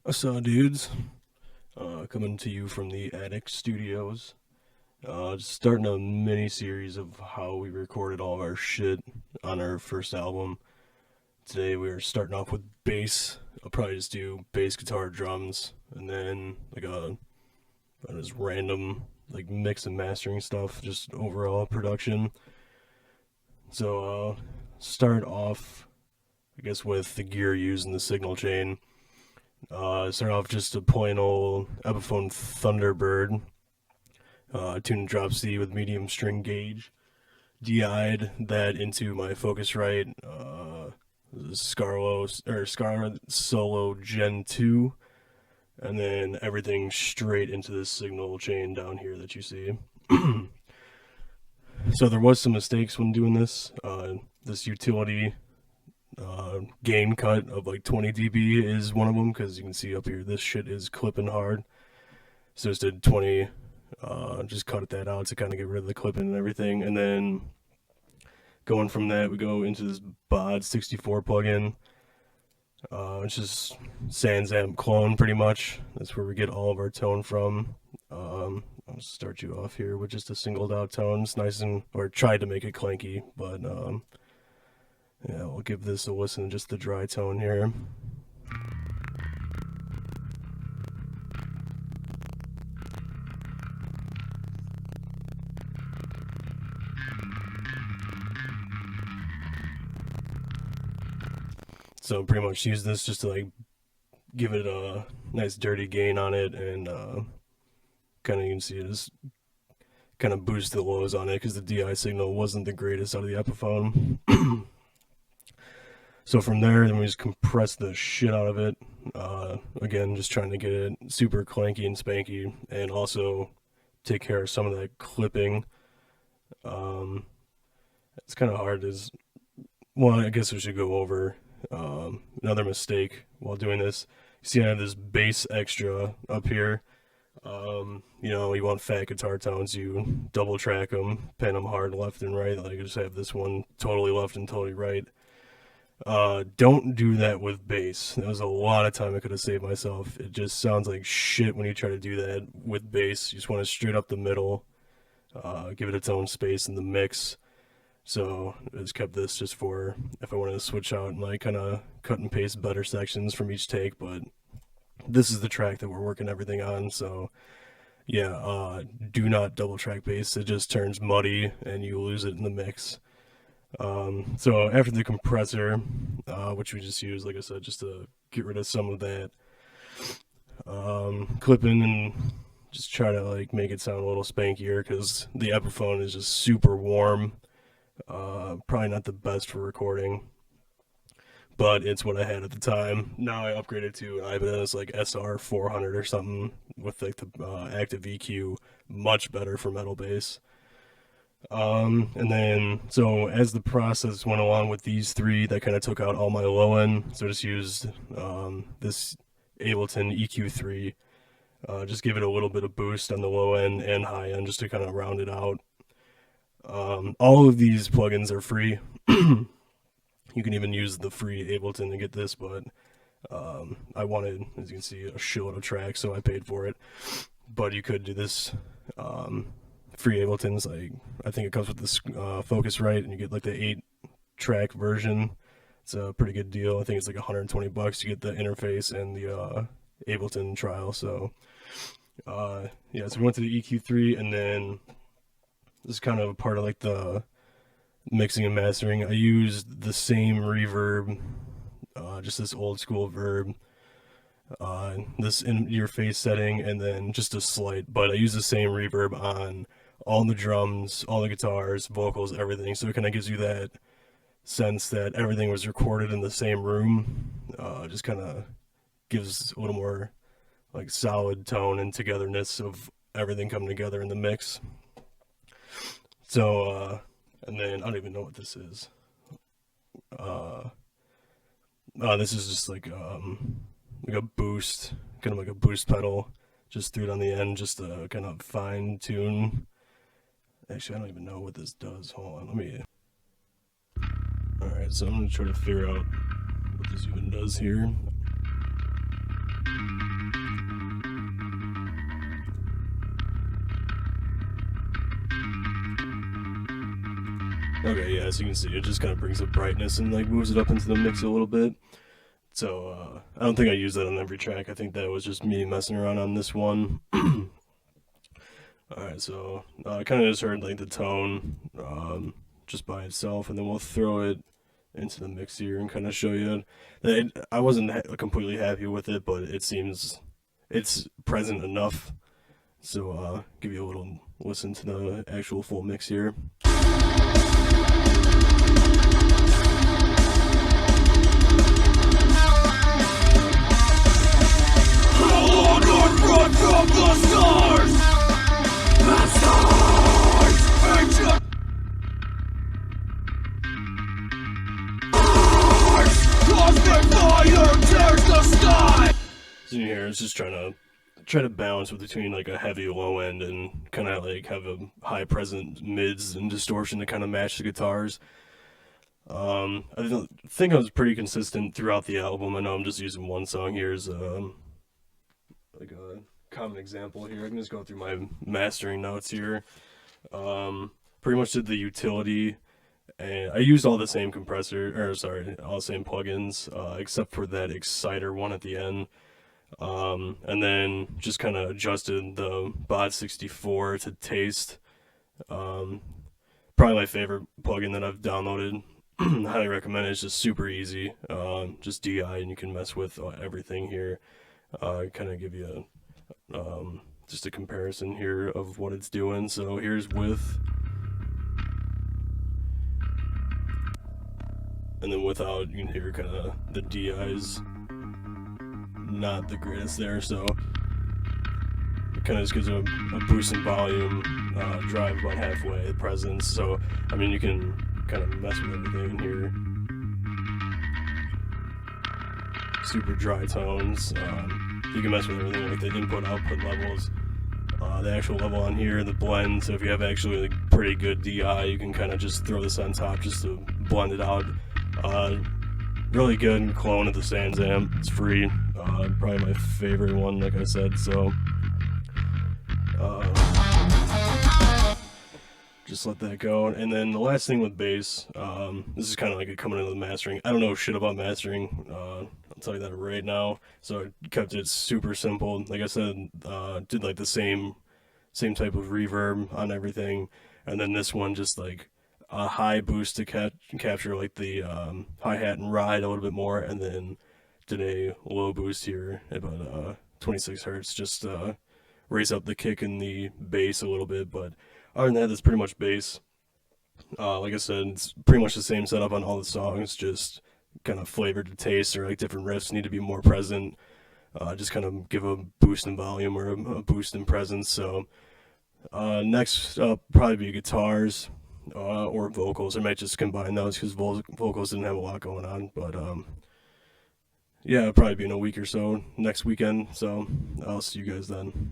What's up, dudes? Coming to you from the Attic Studios. Just starting a mini series of how we recorded all of our shit on our first album. Today we are starting off with bass. I'll probably just do bass, guitar, drums, and then like a just random like mix and mastering stuff, just overall production. So start off, I guess, with the gear used in the signal chain. Start off just a plain old Epiphone Thunderbird, tune and drop C with medium string gauge. DI'd that into my Focusrite Scarlo Solo Gen 2, and then everything straight into this signal chain down here that you see. So there was some mistakes when doing this. This utility gain cut of like 20 dB is one of them, because you can see up here this shit is clipping hard. So just did 20, just cut that out to kind of get rid of the clipping and everything. And then going from that, we go into this Bod 64 plugin. It's just Sans Amp clone pretty much. That's where we get all of our tone from. I'll start you off here with just a singled out tone. It's nice and, or tried to make it clanky, but yeah, we'll give this a listen, just the dry tone here. So pretty much use this just to like give it a nice dirty gain on it, and kind of you can see it just kind of boost the lows on it because the DI signal wasn't the greatest out of the Epiphone. So from there, then we just compress the shit out of it. Again, just trying to get it super clanky and spanky, and also take care of some of that clipping. It's kind of hard. Well, I guess we should go over another mistake while doing this. You see, I have this bass extra up here. You want fat guitar tones, you double track them, pen them hard left and right. Like, I just have this one totally left and totally right. Don't do that with bass. That was a lot of time I could have saved myself. It just sounds like shit when you try to do that with bass. You just want to straight up the middle, give it its own space in the mix. So I just kept this just for if I wanted to switch out and like kind of cut and paste better sections from each take. But this is the track that we're working everything on. So yeah, do not double track bass. It just turns muddy and you lose it in the mix. So after the compressor, which we just use, like I said, just to get rid of some of that clipping, and just try to like make it sound a little spankier, because the Epiphone is just super warm. Probably not the best for recording, but it's what I had at the time. Now I upgraded to an Ibanez like SR 400 or something with like the active EQ, much better for metal bass. And then, so as the process went along with these three, that kind of took out all my low end. So I just used this Ableton EQ3, just give it a little bit of boost on the low end and high end, just to kind of round it out. All of these plugins are free. You can even use the free Ableton to get this, but I wanted, as you can see, a shitload of tracks, so I paid for it. But you could do this free Abletons. Like, I think it comes with this Focusrite, and you get like the 8-track version. It's a pretty good deal. I think it's like $120 to get the interface and the Ableton trial. So yeah, so we went to the EQ3, and then this is kind of a part of like the mixing and mastering. I used the same reverb, just this old school verb, this in your face setting, and then just a slight, but I use the same reverb on all the drums, all the guitars, vocals, everything. So it kind of gives you that sense that everything was recorded in the same room. Just kind of gives a little more like solid tone and togetherness of everything coming together in the mix. So, and then I don't even know what this is. This is just like a boost, kind of like a boost pedal. Just threw it on the end, just to kind of fine tune. Actually, I don't even know what this does. Hold on, let me. Alright, so I'm gonna try to figure out what this even does here. Okay, yeah, as you can see, it just kind of brings up brightness and like moves it up into the mix a little bit. So I don't think I use that on every track. I think that was just me messing around on this one. Alright, so I kind of just heard like the tone just by itself, and then we'll throw it into the mix here and kind of show you. I wasn't completely happy with it, but it seems it's present enough. So give you a little listen to the actual full mix here. From the stars, the stars, ancient cosmic fire tears the sky. So in here, it's just try to balance between like a heavy low end and kind of like have a high present mids and distortion to kind of match the guitars. I think I was pretty consistent throughout the album. I know I'm just using one song here as like a common example here. I can just go through my mastering notes here. Pretty much did the utility, and I used all the same all the same plugins, except for that exciter one at the end. And then just kind of adjusted the Bod 64 to taste. Probably my favorite plugin that I've downloaded. Highly recommend it. It's just super easy. Just DI, and you can mess with everything here. Kind of give you just a comparison here of what it's doing. So here's with, and then without. You can hear kind of the DI's not the greatest there, so it kind of just gives a boost in volume, drive about halfway, presence. So I mean, you can kind of mess with everything in here. Super dry tones. You can mess with everything like the input-output levels, the actual level on here, the blend. So if you have actually like pretty good DI, you can kind of just throw this on top just to blend it out. Really good clone of the Sans amp. It's free. Probably my favorite one, like I said. So just let that go. And then the last thing with bass, this is kind of like coming into the mastering. I don't know shit about mastering. I'll tell you that right now. So I kept it super simple. Like I said, did like the same type of reverb on everything, and then this one just like a high boost to capture like the hi-hat and ride a little bit more, and then did a low boost here at about 26 hertz, just raise up the kick and the bass a little bit. But other than that, that's pretty much bass. Like I said, it's pretty much the same setup on all the songs, just kind of flavored to taste, or like different riffs need to be more present. Just kind of give a boost in volume or a boost in presence. So next up probably be guitars or vocals. I might just combine those because vocals didn't have a lot going on. But yeah, it'll probably be in a week or so, next weekend. So I'll see you guys then.